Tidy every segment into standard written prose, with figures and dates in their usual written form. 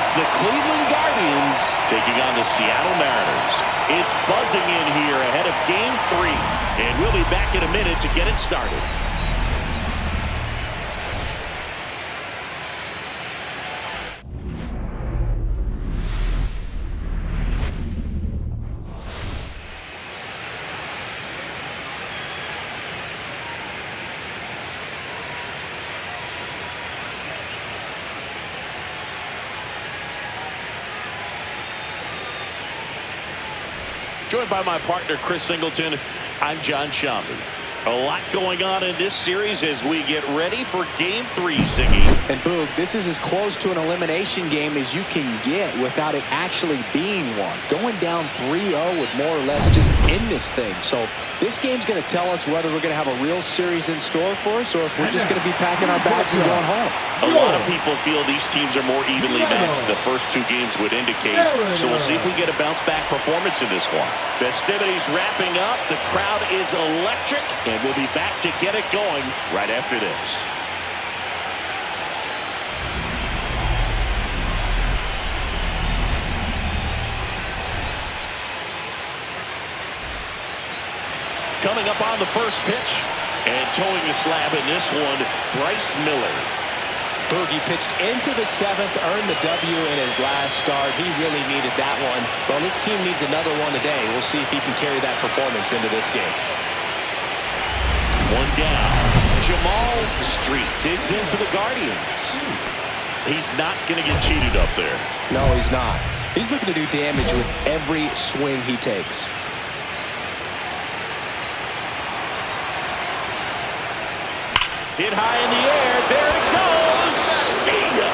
It's the Cleveland Guardians taking on the Seattle Mariners. It's buzzing in here ahead of Game 3. And we'll be back in a minute to get it started. Joined by my partner, Chris Singleton, I'm John Shambi. A lot going on in this series as we get ready for Game 3, Siggy. And Boog, this is as close to an elimination game as you can get without it actually being one. Going down 3-0 would more or less just end this thing. So this game's going to tell us whether we're going to have a real series in store for us or if we're just going to be packing our bags and going home. A lot of people feel these teams are more evenly matched. The first two games would indicate. So we'll see if we get a bounce-back performance in this one. Festivities wrapping up. The crowd is electric. And we'll be back to get it going right after this. Coming up on the first pitch. And towing the slab in this one, Bryce Miller. Boogie pitched into the 7th, earned the W in his last start. He really needed that one. Well, this team needs another one today. We'll see if he can carry that performance into this game. One down. Jamaal digs in for the Guardians. He's not going to get cheated up there. No, he's not. He's looking to do damage with every swing he takes. Hit high in the air. There it goes. See ya.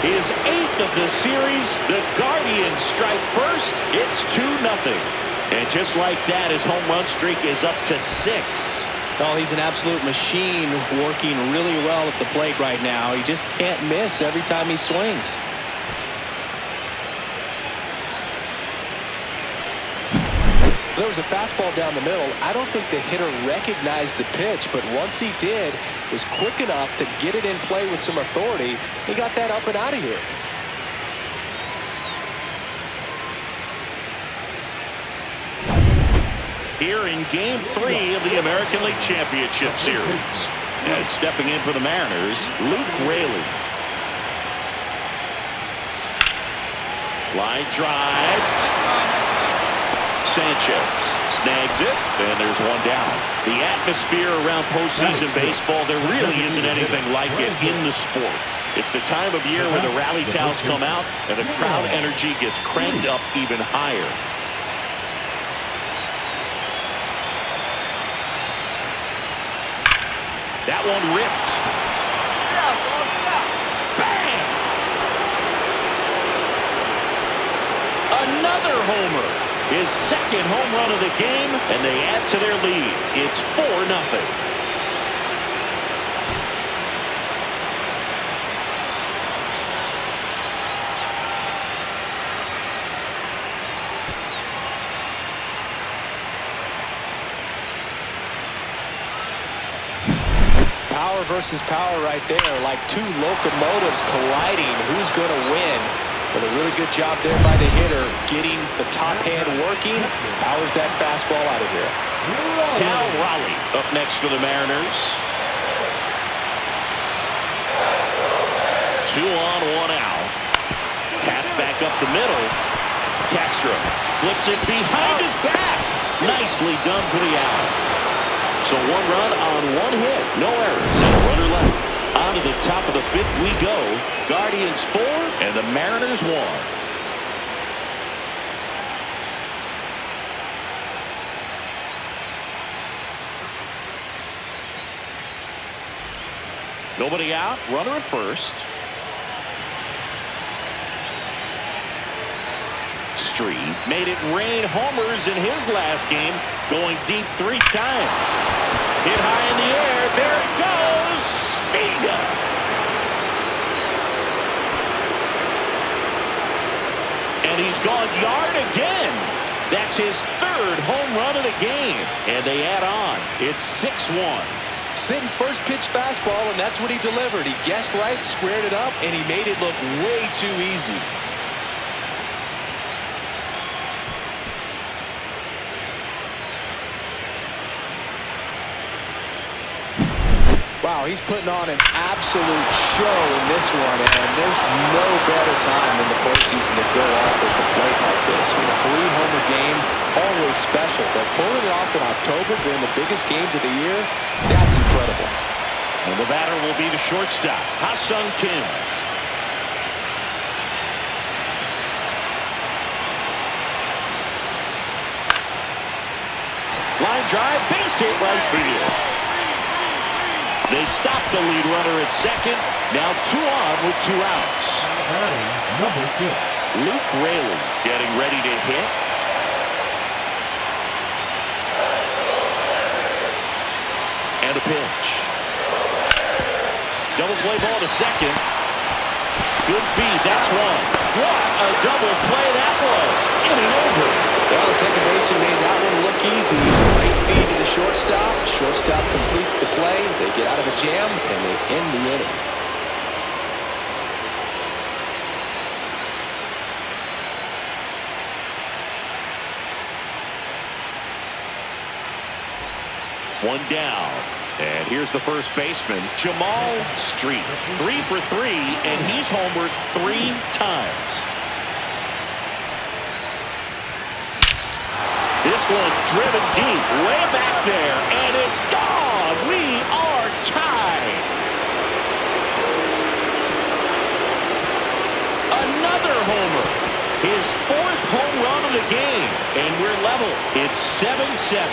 His 8th of the series. The Guardians strike first. It's 2-0. And just like that, his home run streak is up to 6. Oh, he's an absolute machine, working really well at the plate right now. He just can't miss every time he swings. There was a fastball down the middle. I don't think the hitter recognized the pitch, but once he did, was quick enough to get it in play with some authority. He got that up and out of here. Here in Game 3 of the American League Championship Series. And stepping in for the Mariners, Luke Raley. Line drive. Sanchez snags it, and there's one down. The atmosphere around postseason baseball, there really isn't anything like it in the sport. It's the time of year where the rally towels come out, and the crowd energy gets cranked up even higher. That one ripped. Bam! Another homer. His second home run of the game, and they add to their lead. It's 4-0. Power versus power right there, like two locomotives colliding. Who's going to win? But a really good job there by the hitter, getting the top hand working, powers that fastball out of here. Cal Raleigh up next for the Mariners. 2 on, 1 out. Tap back up the middle. Castro flips it behind his back. Nicely done for the out. So 1 run on 1 hit. No errors and a runner left. On to the top of the 5th we go. Guardians 4 and the Mariners 1. Nobody out. Runner at first. Street made it rain homers in his last game, going deep 3 times. Hit high in the air. There it goes. See ya. And he's gone yard again. That's his 3rd home run of the game. And they add on. It's 6-1. Sitting first pitch fastball, and that's what he delivered. He guessed right, squared it up, and he made it look way too easy. Wow, he's putting on an absolute show in this one, and there's no better time in the postseason to go off at the plate like this. I mean, a 3-homer game, always special, but pulling it off in October during the biggest games of the year, that's incredible. And the batter will be the shortstop, Ha-Sung Kim. Line drive, base hit right field. They stop the lead runner at second. Now 2 on with 2 outs. Number 2. Luke Raley getting ready to hit. And a pitch. Double play ball to second. Good feed, that's one. What a double play that was. Inning over. Well, the second baseman made that one look easy. Great feed to the shortstop. Shortstop completes the play. They get out of a jam, and they end the inning. One down. And here's the first baseman, Jamaal. 3 for 3, and he's homered 3 times. This one driven deep, way back there, and it's gone. We are tied. Another homer. His 4th home run of the game, and we're level. It's 7-7.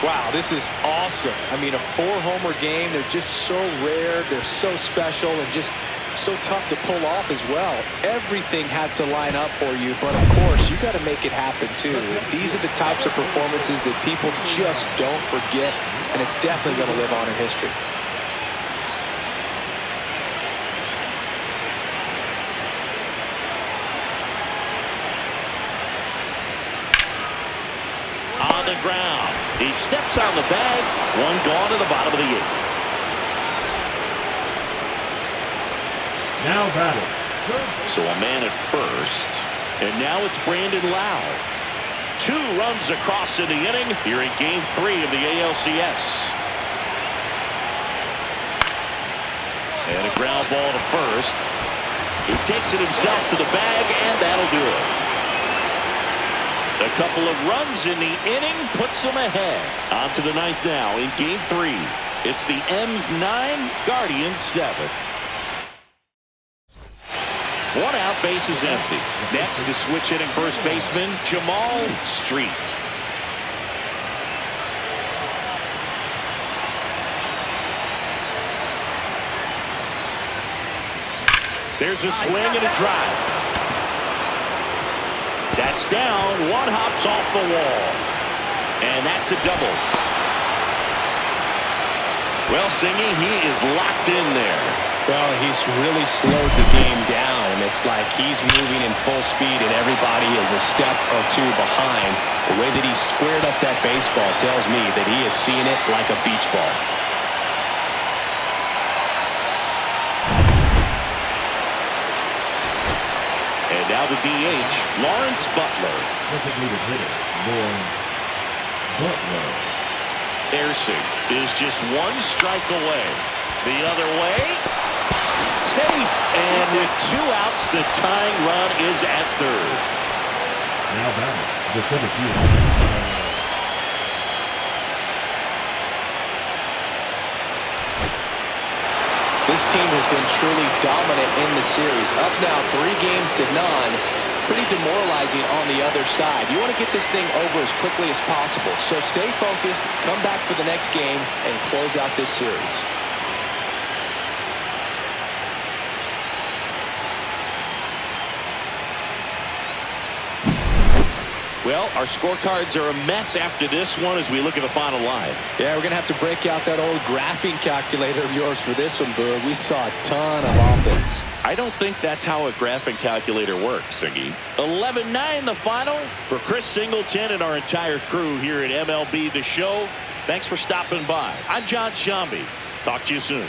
Wow, this is awesome. I mean, a 4-homer game, they're just so rare, they're so special, and just so tough to pull off as well. Everything has to line up for you, but of course, you got to make it happen too. These are the types of performances that people just don't forget, and it's definitely going to live on in history. On the ground. He steps on the bag. 1 gone to the bottom of the 8th. Now batting. So a man at first. And now it's Brandon Lau. 2 runs across in the inning here in Game 3 of the ALCS. And a ground ball to first. He takes it himself to the bag, and that'll do it. A couple of runs in the inning puts them ahead. On to the 9th now in Game 3. It's the M's 9, Guardians 7. 1 out, base is empty. Next to switch hitting first baseman, Jamaal. There's a swing and a drive. That's down. 1 hops off the wall. And that's a double. Well, Singy, he is locked in there. Well, he's really slowed the game down. It's like he's moving in full speed and everybody is a step or 2 behind. The way that he squared up that baseball tells me that he is seeing it like a beach ball. And now the DH, Lawrence Butler. Designated hitter, Lawrence Butler. Ersing is just 1 strike away. The other way. Safe. And with 2 outs, the tying run is at 3rd. Now batting. The 17. This team has been truly dominant in the series. Up now 3-0. Pretty demoralizing on the other side. You want to get this thing over as quickly as possible. So stay focused, come back for the next game, and close out this series. Well, our scorecards are a mess after this one as we look at the final line. Yeah, we're going to have to break out that old graphing calculator of yours for this one, Boog. We saw a ton of offense. I don't think that's how a graphing calculator works, Siggy. 11-9 the final. For Chris Singleton and our entire crew here at MLB The Show, thanks for stopping by. I'm John Shambi. Talk to you soon.